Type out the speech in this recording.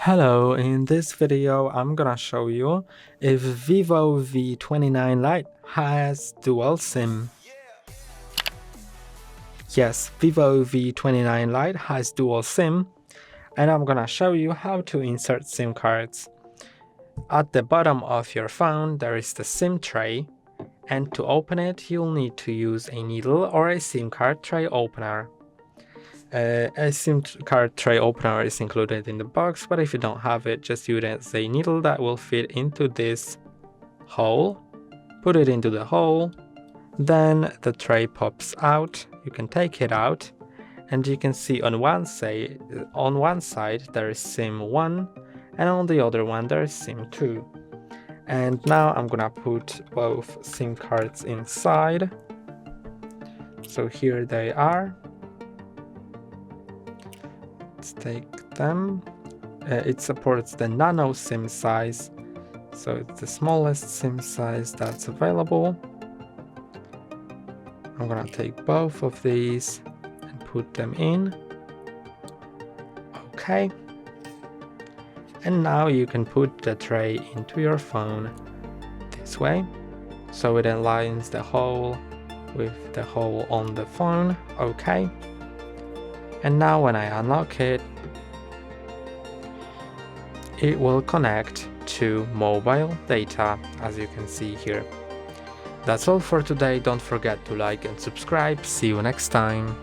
Hello, in this video I'm gonna show you if Vivo V29 Lite has dual SIM. Yes, Vivo V29 Lite has dual SIM, and I'm gonna show you how to insert SIM cards. At the bottom of your phone there is the SIM tray, and to open it you'll need to use a needle or a SIM card tray opener. A SIM card tray opener is included in the box, but if you don't have it, just use it as a needle that will fit into this hole. Put it into the hole, then the tray pops out. You can take it out, and you can see on one side there is SIM 1, and on the other one there is SIM 2. And now I'm gonna put both SIM cards inside. So here they are. Let's take them. It supports the nano SIM size, so it's the smallest SIM size that's available. I'm gonna take both of these and put them in. Okay. And now you can put the tray into your phone this way, so it aligns the hole with the hole on the phone. Okay. And now when I unlock it, it will connect to mobile data, as you can see here. That's all for today. Don't forget to like and subscribe. See you next time.